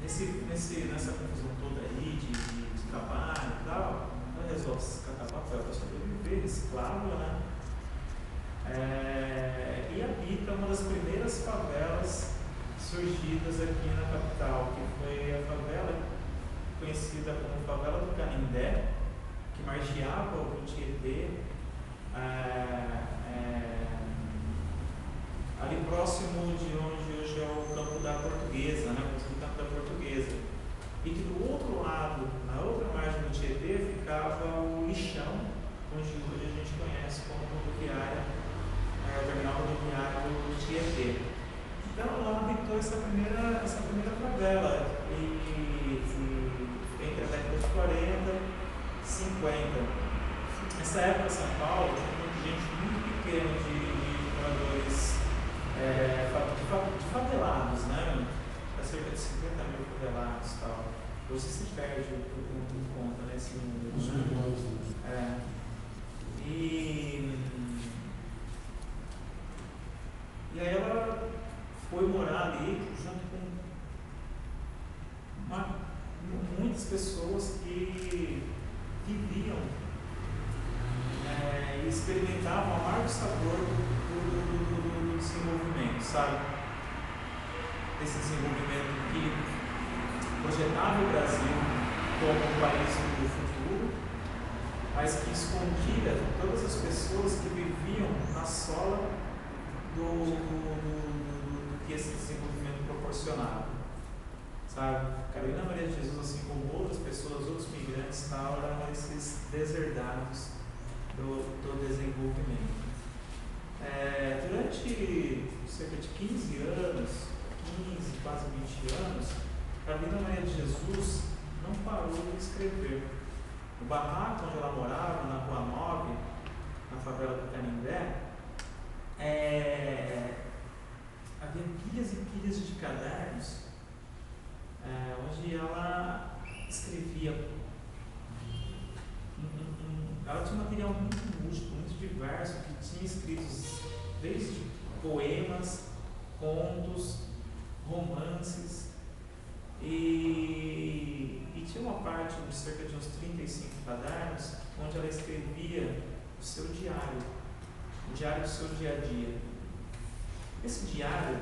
Nessa confusão toda aí de trabalho e tal, ela resolve se catar papel para sobreviver, reciclável, né? E habita uma das primeiras favelas surgidas aqui na capital, que foi a favela conhecida como Favela do Canindé, que margeava o Rio Tietê, ali próximo de onde hoje é o Campo da Portuguesa, né, o Campo da Portuguesa. E que do outro lado, na outra margem do Tietê, ficava o Lixão, onde hoje a gente conhece como rodoviária, o terminal rodoviário do Tietê. Então lá habitou essa primeira favela, e entre a década de 40 e 50. Nessa época, São Paulo tinha gente muito pequena de moradores de favelados, né? Há cerca de 50 mil favelados e tal. Hoje se perde por conta nesse número. Né? E aí ela foi morar ali junto com muitas pessoas que viviam e experimentavam o amargo sabor do desenvolvimento, sabe? Esse desenvolvimento que projetava o Brasil como um país do futuro, mas que escondia todas as pessoas que viviam na sola do que esse desenvolvimento proporcionava, sabe? Carolina Maria de Jesus, assim como outras pessoas, outros migrantes, eram esses deserdados do desenvolvimento. Durante cerca de 15 anos, quase 20 anos, Carolina Maria de Jesus não parou de escrever. O barraco onde ela morava, na Rua 9, na favela do Canindé, havia pilhas e pilhas de cadernos onde ela escrevia. Ela tinha um material muito múltiplo, muito diverso, que tinha escritos desde poemas, contos, romances, e tinha uma parte de cerca de uns 35 cadernos onde ela escrevia o seu diário, o diário do seu dia a dia. Esse diário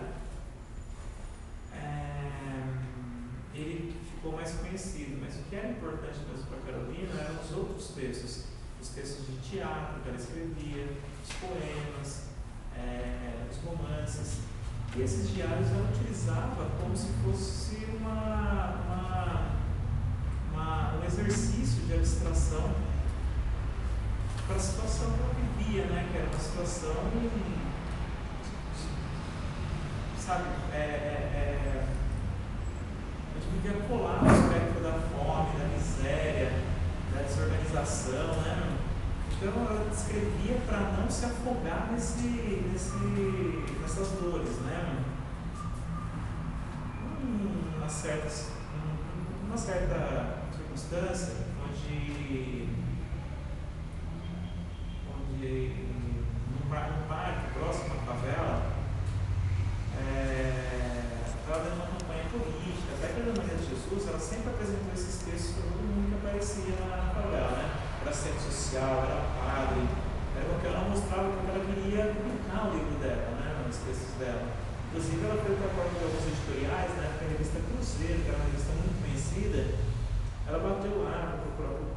ele ficou mais conhecido, mas o que era importante mesmo para Carolina eram os outros textos, os textos de teatro que ela escrevia, os poemas, os romances. E esses diários ela utilizava como se fosse um exercício de abstração para a situação que ela vivia, né? Que era uma situação, sabe, onde vivia colado no espectro da fome, da miséria, da desorganização, né? Então ela escrevia para não se afogar nessas dores, né? Uma certa circunstância onde num parque próximo à favela, estava dando uma campanha política. Até que a Maria de Jesus, ela sempre apresentou esses textos para todo mundo que aparecia na favela, né? Era assistente social, era padre, era porque ela mostrava porque ela queria publicar o livro dela, né? Os textos dela. Inclusive, ela foi para de alguns editoriais, né? A revista Cruzeiro, que era uma revista muito conhecida, ela bateu lá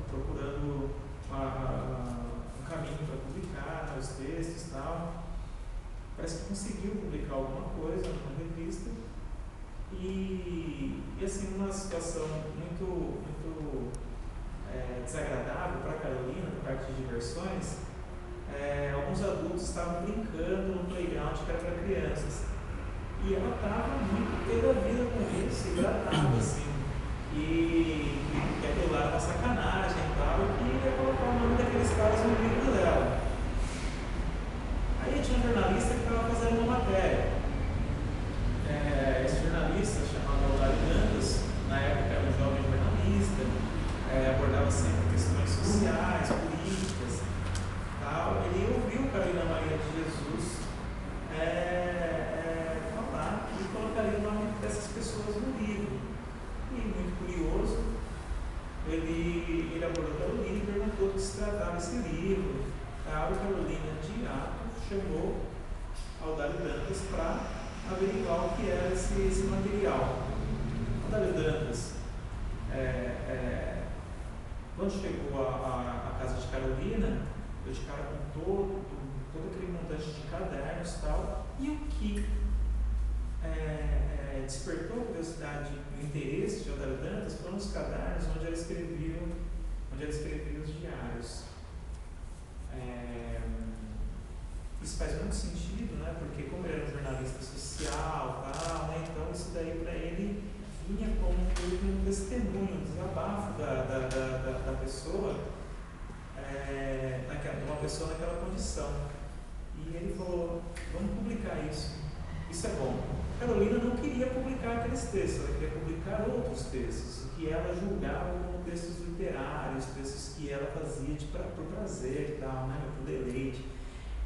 procurando um caminho para publicar os textos e tal. Parece que conseguiu publicar alguma coisa numa revista. E assim, numa situação muito desagradável para a Carolina, por parte de diversões, alguns adultos estavam brincando no playground que era para crianças. E ela estava muito pé da vida com isso, e tratava assim. E aquilo lá era uma sacanagem e tal, e ia colocar o nome daqueles caras no livro dela. Aí tinha um jornalista que estava fazendo uma matéria. Esse jornalista, chamado Laudário Dantas, na época era um jovem jornalista, abordava sempre questões sociais, políticas, tal. Ele ouviu Carolina Maria de Jesus falar e colocaria o nome dessas pessoas no livro. Fábio Carolina de Ato chamou Audálio Dantas para averiguar o que era esse material. Audálio Dantas, quando chegou à casa de Carolina, deu de cara com todo aquele montante de cadernos e tal, e o que despertou a curiosidade e o interesse de Audálio Dantas foram os cadernos onde ela escrevia os diários. Isso faz muito sentido, né? Porque como ele era um jornalista social, tal, né? Então isso daí para ele vinha como um testemunho, um desabafo da pessoa, uma pessoa naquela condição. E ele falou, vamos publicar isso. Isso é bom. Carolina não queria publicar aqueles textos, ela queria publicar outros textos, que ela julgava como textos literários, textos que ela fazia por prazer e tal, né? Por deleite.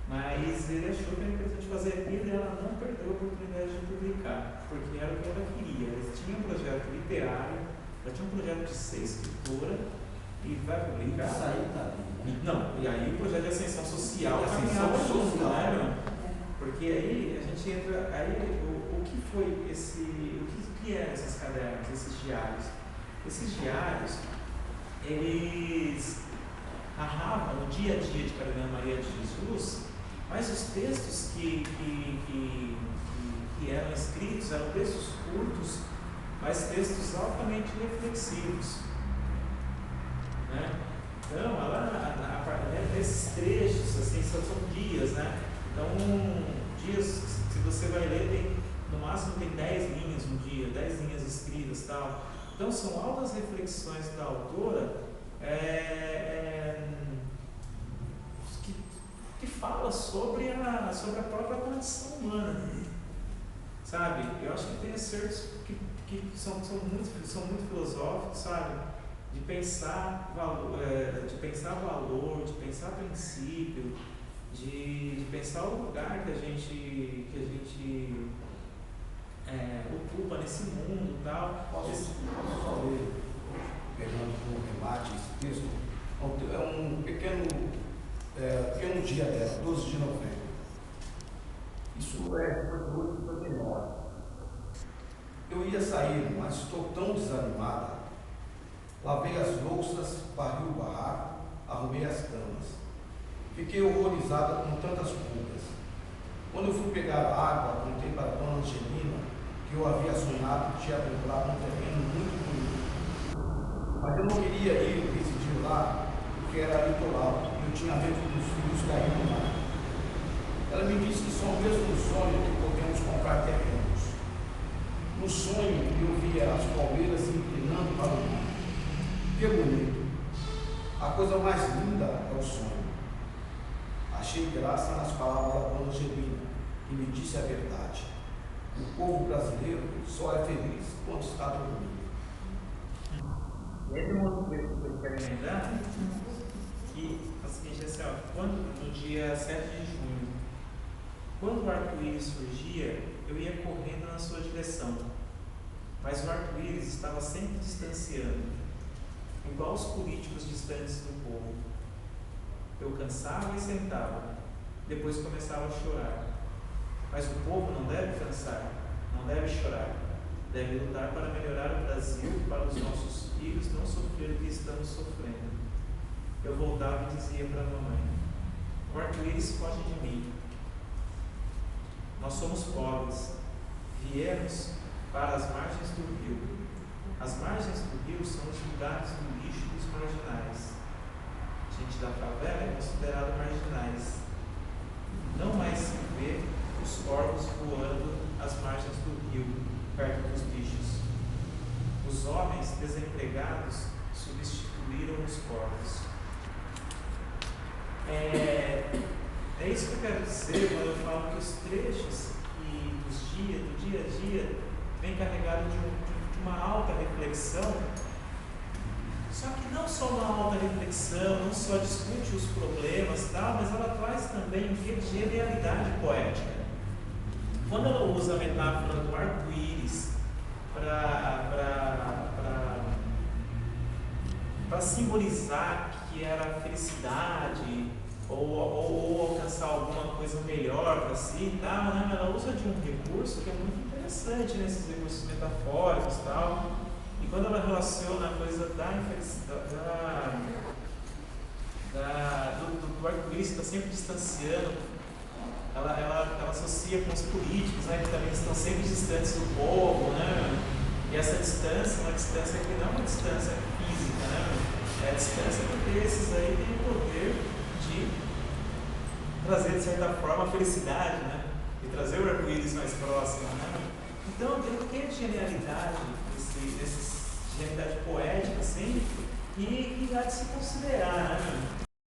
Mas ele achou que era importante fazer aquilo e ela não perdeu a oportunidade de publicar, porque era o que ela queria. Ela tinha um projeto literário, ela tinha um projeto de ser escritora e vai publicar. Isso aí tá bem, né? Não, e aí o projeto de ascensão social caminhava junto, né? Porque aí a gente entra, aí o que foi o que eram esses cadernos, esses diários? Esses diários, eles narravam o dia a dia de Carolina Maria de Jesus, mas os textos que eram escritos eram textos curtos, mas textos altamente reflexivos, né? Então, esses trechos, assim, são dias, né? Então, dias, se você vai ler, no máximo tem 10 linhas um dia, 10 linhas escritas e tal. Então, são altas reflexões da autora que fala sobre a própria condição humana, sabe? Eu acho que tem acertos que são muito filosóficos, sabe? De pensar valor, de pensar princípio, de pensar o lugar que a gente ocupa nesse mundo e tal. Posso só ler, pegando como remate esse texto? É um pequeno dia dela, 12 de novembro. Isso foi 8 e 59. Eu ia sair, mas estou tão desanimada. Lavei as louças, varri o barraco, arrumei as camas. Fiquei horrorizada com tantas pulgas. Quando eu fui pegar água, contei para a dona Angelina que eu havia sonhado que tinha comprado um terreno muito bonito. Mas eu não queria ir residir lá, porque era litoral e eu tinha medo dos filhos caírem no mar. Ela me disse que só mesmo no sonho que podemos comprar terrenos. No sonho eu via as palmeiras se inclinando para o mar. Que bonito! A coisa mais linda é o sonho. Achei graça nas palavras da dona Angelina, que me disse a verdade. O povo brasileiro só é feliz quando está dormindo. Esse é um outro texto que eu quero lembrar, que é o seguinte, assim, no dia 7 de junho, quando o arco-íris surgia, eu ia correndo na sua direção, mas o arco-íris estava sempre distanciando, igual os políticos distantes do povo. Eu cansava e sentava, depois começava a chorar. Mas o povo não deve cansar, não deve chorar, deve lutar para melhorar o Brasil e para os nossos filhos não sofrer o que estamos sofrendo. Eu voltava e dizia para a mamãe: o arco-íris foge de mim. Nós somos pobres, viemos para as margens do rio. As margens do rio são os lugares do lixo dos marginais. A gente da favela é considerado marginais. Não mais se vê os corvos voando às margens do rio, perto dos lixos. Os homens desempregados substituíram os corvos. É isso que eu quero dizer quando eu falo que os trechos do dia a dia vêm carregados de uma alta reflexão. Só que não só uma alta reflexão, não só discute os problemas e tal, mas ela traz também um quê de genialidade poética. Quando ela usa a metáfora do arco-íris para simbolizar que era a felicidade, ou alcançar alguma coisa melhor para si e tal, né? Ela usa de um recurso que é muito interessante, nesses recursos metafóricos e tal. E quando ela relaciona a coisa do arco-íris que está sempre distanciando, ela associa com os políticos, né, que também estão sempre distantes do povo, né? E essa distância, uma distância que não é uma distância física, né? É a distância porque esses aí têm o poder de trazer, de certa forma, a felicidade, né? E trazer o arco-íris mais próximo, né? Então, tem um quê de genialidade, genialidade poética, assim, e há de se considerar, né?